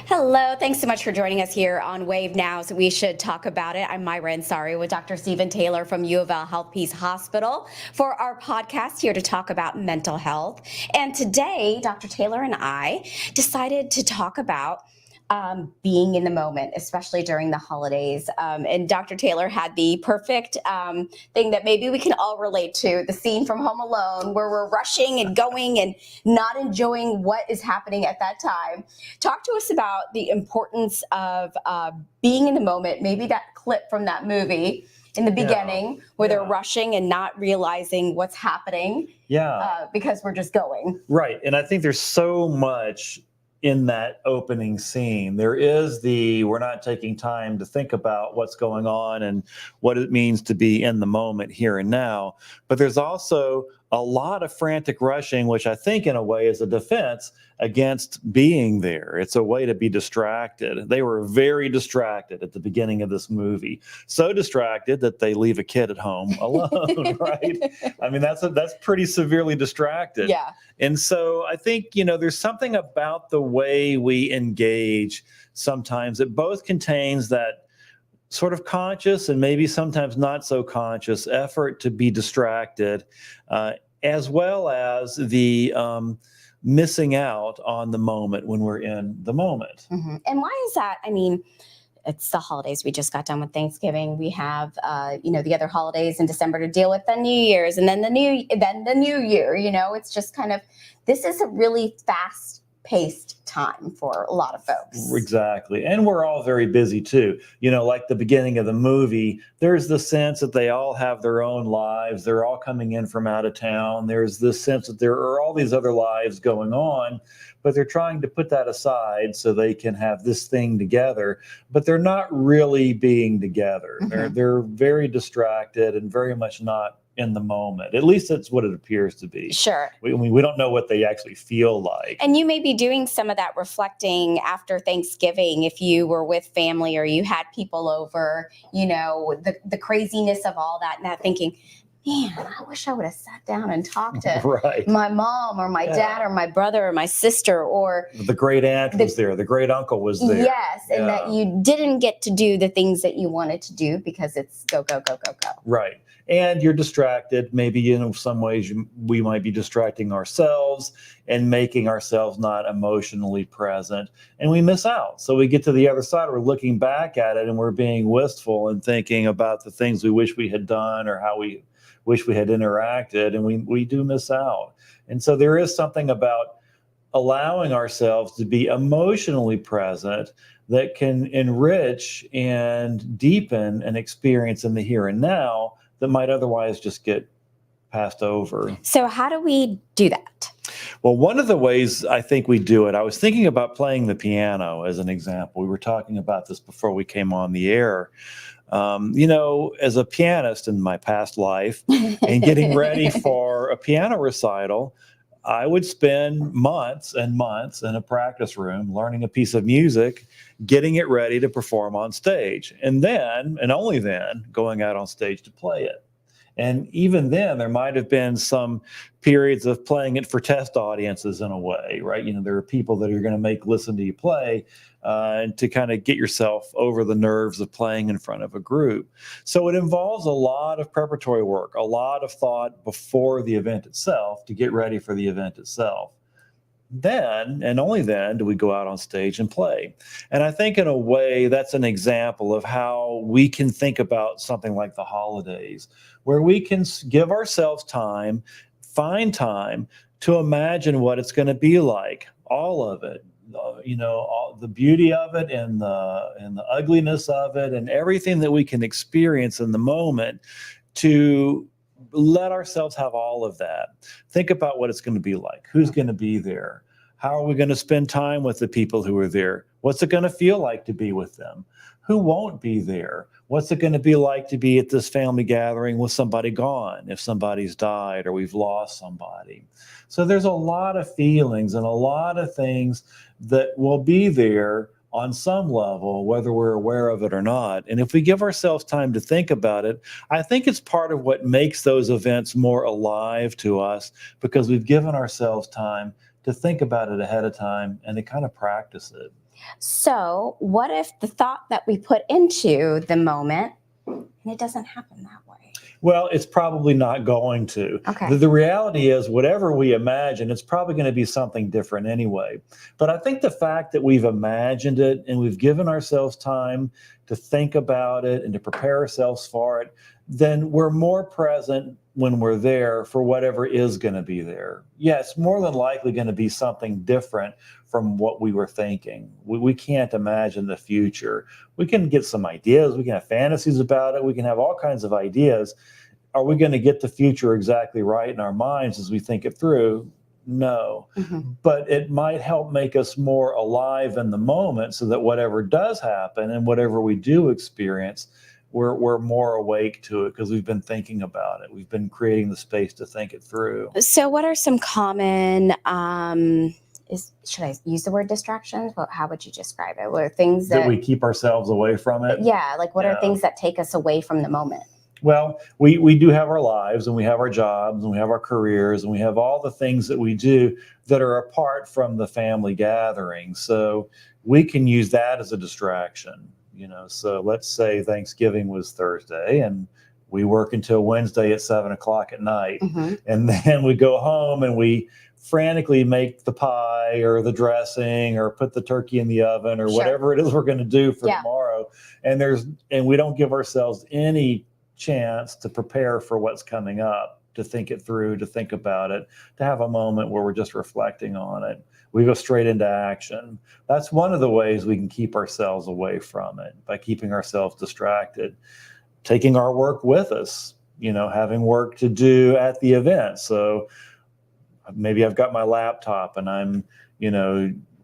Hello, thanks so much for joining us here on Wave Now. So we should talk about it. I'm Myra Ansari with Dr. Stephen Taylor from U of L Health Peace Hospital for our podcast here to talk about mental health. And today, Dr. Taylor and I decided to talk about being in the moment, especially during the holidays. And Dr. Taylor had the perfect thing that maybe we can all relate to, the scene from Home Alone where we're rushing and going and not enjoying what is happening at that time. Talk to us about the importance of being in the moment, maybe that clip from that movie in the beginning where they're rushing and not realizing what's happening because we're just going. Right. And I think there's so much in that opening scene. There is we're not taking time to think about what's going on and what it means to be in the moment here and now. But there's also a lot of frantic rushing, which I think in a way is a defense against being there. It's a way to be distracted. They were very distracted at the beginning of this movie. So distracted that they leave a kid at home alone, right? I mean, that's pretty severely distracted. Yeah. And so I think, there's something about the way we engage sometimes that both contains that sort of conscious and maybe sometimes not so conscious effort to be distracted, as well as the missing out on the moment when we're in the moment. Mm-hmm. And why is that? I mean, it's the holidays. We just got done with Thanksgiving. We have, the other holidays in December to deal with, the New Year's, and then the new year. It's just kind of, this is a really fast-paced time for a lot of folks. Exactly. And we're all very busy too. Like the beginning of the movie, there's the sense that they all have their own lives. They're all coming in from out of town. There's this sense that there are all these other lives going on, but they're trying to put that aside so they can have this thing together, but they're not really being together. Mm-hmm. They're very distracted and very much not in the moment. At least that's what it appears to be. Sure. We don't know what they actually feel like. And you may be doing some of that reflecting after Thanksgiving if you were with family or you had people over, the craziness of all that, and that thinking, man, I wish I would have sat down and talked to my mom or my dad or my brother or my sister, or the great aunt was there, the great uncle was there. Yes, and that you didn't get to do the things that you wanted to do because it's go, go, go, go, go. Right. And you're distracted. Maybe in some ways we might be distracting ourselves and making ourselves not emotionally present, and we miss out. So we get to the other side, we're looking back at it and we're being wistful and thinking about the things we wish we had done or how we wish we had interacted, and we do miss out. And so there is something about allowing ourselves to be emotionally present that can enrich and deepen an experience in the here and now that might otherwise just get passed over. So how do we do that? Well, one of the ways I think we do it, I was thinking about playing the piano as an example. We were talking about this before we came on the air. As a pianist in my past life and getting ready for a piano recital, I would spend months and months in a practice room learning a piece of music, getting it ready to perform on stage, and then, and only then, going out on stage to play it. And even then, there might have been some periods of playing it for test audiences in a way, right? There are people that you're going to listen to you play and to kind of get yourself over the nerves of playing in front of a group. So it involves a lot of preparatory work, a lot of thought before the event itself to get ready for the event itself. Then, and only then, do we go out on stage and play. And I think in a way, that's an example of how we can think about something like the holidays, where we can give ourselves time, find time to imagine what it's going to be like, all of it, all the beauty of it and the ugliness of it and everything that we can experience in the moment, to let ourselves have all of that. Think about what it's going to be like. Who's going to be there? How are we going to spend time with the people who are there? What's it going to feel like to be with them? Who won't be there? What's it going to be like to be at this family gathering with somebody gone, if somebody's died or we've lost somebody? So there's a lot of feelings and a lot of things that will be there on some level, whether we're aware of it or not. And if we give ourselves time to think about it, I think it's part of what makes those events more alive to us, because we've given ourselves time to think about it ahead of time and to kind of practice it. So, what if the thought that we put into the moment and it doesn't happen that way? Well, it's probably not going to. Okay. The reality is, whatever we imagine, it's probably going to be something different anyway. But I think the fact that we've imagined it and we've given ourselves time to think about it and to prepare ourselves for it, then we're more present when we're there for whatever is going to be there. Yeah, it's more than likely going to be something different from what we were thinking. We can't imagine the future. We can get some ideas, we can have fantasies about it, we can have all kinds of ideas. Are we going to get the future exactly right in our minds as we think it through? No. Mhm. But it might help make us more alive in the moment so that whatever does happen and whatever we do experience, we're more awake to it because we've been thinking about it. We've been creating the space to think it through. So, what are some common, should I use the word distractions? How would you describe it? What are things That that, we keep ourselves away from it. yeah, like what are Yeah. things that take us away from the moment? Well, we do have our lives and we have our jobs and we have our careers and we have all the things that we do that are apart from the family gathering. So we can use that as a distraction. So let's say Thanksgiving was Thursday and we work until Wednesday at 7 o'clock at night. Mhm. And then we go home and we frantically make the pie or the dressing or put the turkey in the oven or Sure. whatever it is we're going to do for Yeah. tomorrow. And we don't give ourselves any chance to prepare for what's coming up, to think it through, to think about it, to have a moment where we're just reflecting on it. We go straight into action. That's one of the ways we can keep ourselves away from it, by keeping ourselves distracted, taking our work with us, having work to do at the event. So maybe I've got my laptop and I'm,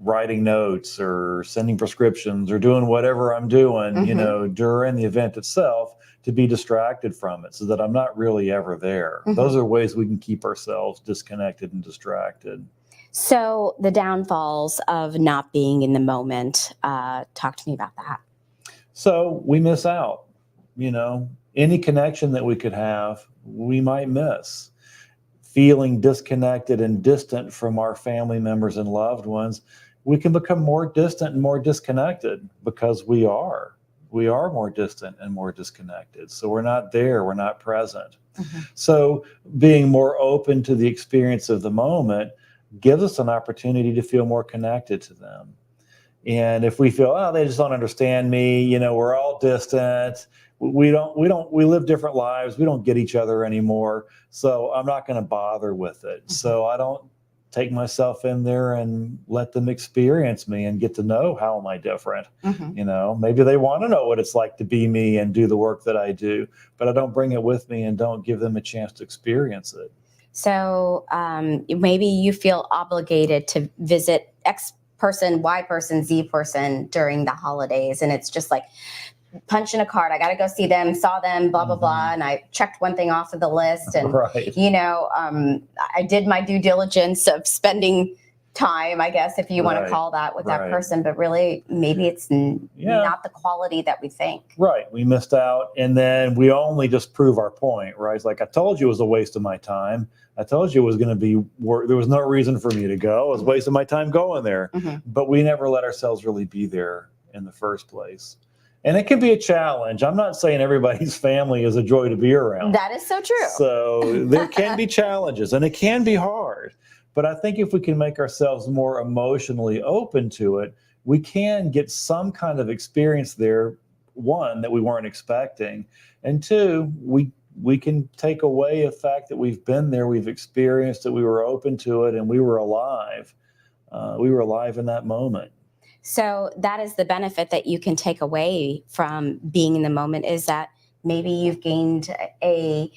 writing notes or sending prescriptions or doing whatever I'm doing, Mhm. during the event itself, to be distracted from it so that I'm not really ever there. Mhm. Those are ways we can keep ourselves disconnected and distracted. So, the downfalls of not being in the moment, talk to me about that. So we miss out, any connection that we could have, we might miss. Feeling disconnected and distant from our family members and loved ones, we can become more distant and more disconnected because we are. We are more distant and more disconnected. So we're not there, we're not present. Mhm. So being more open to the experience of the moment gives us an opportunity to feel more connected to them. And if we feel, oh, they just don't understand me, we're all distant. We live different lives. We don't get each other anymore. So I'm not going to bother with it. Mhm. So I don't take myself in there and let them experience me and get to know how am I different. Mhm. Maybe they want to know what it's like to be me and do the work that I do, but I don't bring it with me and don't give them a chance to experience it. So, maybe you feel obligated to visit X person, Y person, Z person during the holidays. And it's just like punch in a card. I got to go see them, saw them, blah, blah, blah. Mhm. And I checked one thing off of the list. And, Right. I did my due diligence of spending time, I guess, if you want to Right. call that with that Right. person. But really, maybe it's Yeah. not the quality that we think. Right. We missed out. And then we only just prove our point, right? It's like, I told you it was a waste of my time. I told you it was going to be work. There was no reason for me to go. It was a waste of my time going there. Mhm. But we never let ourselves really be there in the first place. And it can be a challenge. I'm not saying everybody's family is a joy to be around. That is so true. So there can be challenges and it can be hard. But I think if we can make ourselves more emotionally open to it, we can get some kind of experience there. One, that we weren't expecting. And two, we can take away the fact that we've been there, we've experienced it, we were open to it, and we were alive. We were alive in that moment. So that is the benefit that you can take away from being in the moment, is that maybe you've gained a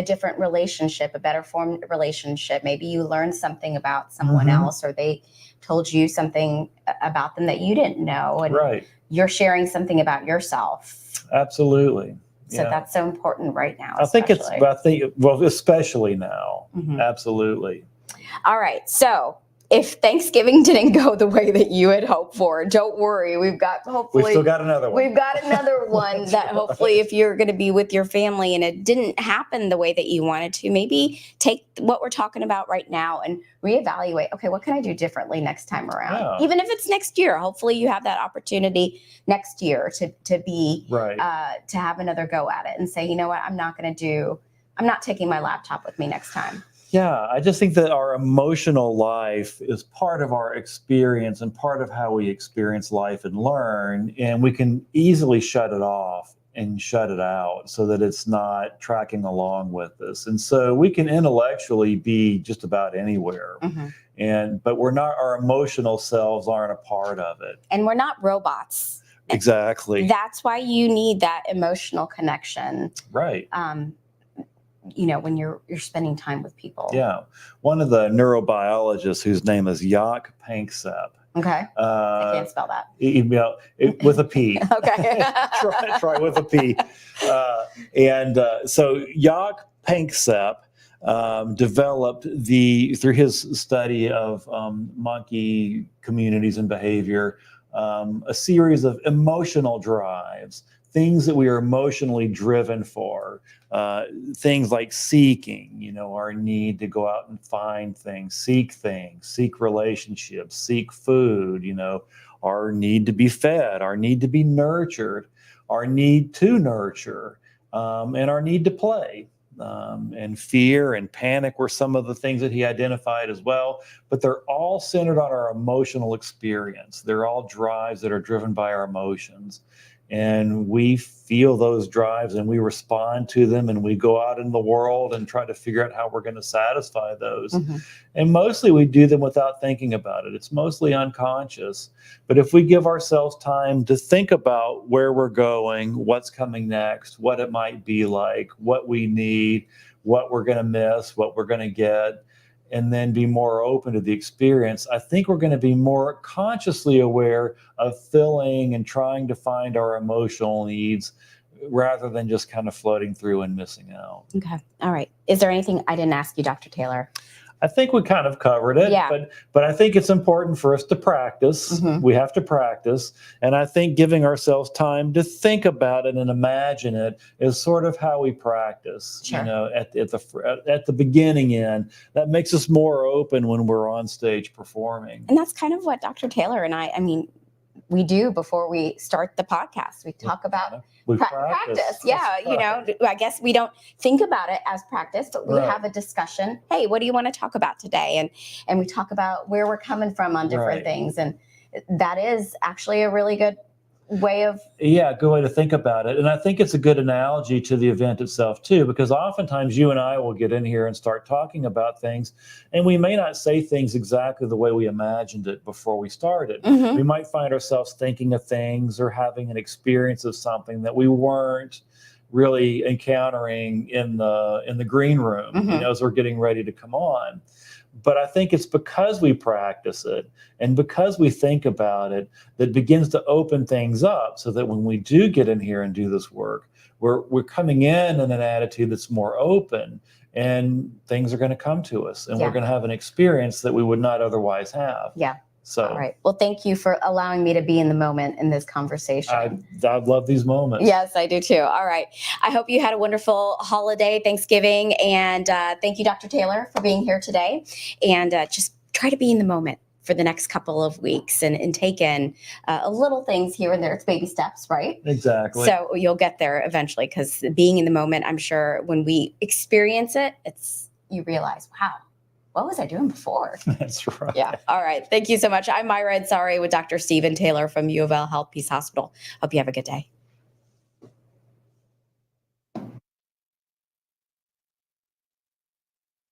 different relationship, a better formed relationship. Maybe you learned something about someone Mhm. else, or they told you something about them that you didn't know, and Right. you're sharing something about yourself. Absolutely. So Yeah. that's so important right now. I think especially. well, especially now. Mhm. Absolutely. All right. So if Thanksgiving didn't go the way that you had hoped for, don't worry. We've still got another one. We've got another one that hopefully if you're going to be with your family and it didn't happen the way that you wanted to, maybe take what we're talking about right now and reevaluate. Okay, what can I do differently next time around? Yeah. Even if it's next year, hopefully you have that opportunity next year to be, Right. to have another go at it and say, you know what, I'm not taking my laptop with me next time. Yeah, I just think that our emotional life is part of our experience and part of how we experience life and learn. And we can easily shut it off and shut it out so that it's not tracking along with us. And so we can intellectually be just about anywhere. But we're not, our emotional selves aren't a part of it. And we're not robots. Exactly. That's why you need that emotional connection. Right. When you're spending time with people. Yeah. One of the neurobiologists whose name is Jaak Panksepp. Okay. I can't spell that. With a P. Okay. try with a P. So Jaak Panksepp developed through his study of monkey communities and behavior, a series of emotional drives, things that we are emotionally driven for, things like seeking, our need to go out and find things, seek relationships, seek food, our need to be fed, our need to be nurtured, our need to nurture, and our need to play. And fear and panic were some of the things that he identified as well, but they're all centered on our emotional experience. They're all drives that are driven by our emotions. And we feel those drives and we respond to them and we go out in the world and try to figure out how we're going to satisfy those. And mostly we do them without thinking about it. It's mostly unconscious. But if we give ourselves time to think about where we're going, what's coming next, what it might be like, what we need, what we're going to miss, what we're going to get, and then be more open to the experience, I think we're going to be more consciously aware of filling and trying to find our emotional needs rather than just kind of floating through and missing out. Okay. All right. Is there anything I didn't ask you, Dr. Taylor? I think we kind of covered it, but I think it's important for us to practice. We have to practice. And I think giving ourselves time to think about it and imagine it is sort of how we practice, at the beginning end. That makes us more open when we're on stage performing. And that's kind of what Dr. Taylor and I we do before we start the podcast. We talk about practice. Yeah. I guess we don't think about it as practice, but we have a discussion. Hey, what do you want to talk about today? And we talk about where we're coming from on different things. And that is actually a really good way of... Yeah, good way to think about it. And I think it's a good analogy to the event itself too, because oftentimes you and I will get in here and start talking about things, and we may not say things exactly the way we imagined it before we started. We might find ourselves thinking of things or having an experience of something that we weren't really encountering in the green room, as we're getting ready to come on. But I think it's because we practice it and because we think about it that begins to open things up so that when we do get in here and do this work, we're coming in an attitude that's more open and things are going to come to us and we're going to have an experience that we would not otherwise have. Yeah. So, all right. Well, thank you for allowing me to be in the moment in this conversation. I love these moments. Yes, I do too. All right. I hope you had a wonderful holiday, Thanksgiving. And thank you, Dr. Taylor, for being here today. And just try to be in the moment for the next couple of weeks and take in little things here and there. It's baby steps, right? Exactly. So you'll get there eventually, because being in the moment, I'm sure when we experience it, you realize, wow, what was I doing before? That's right. Yeah. All right. Thank you so much. I'm Myra Ansari with Dr. Stephen Taylor from U of L Health Peace Hospital. Hope you have a good day.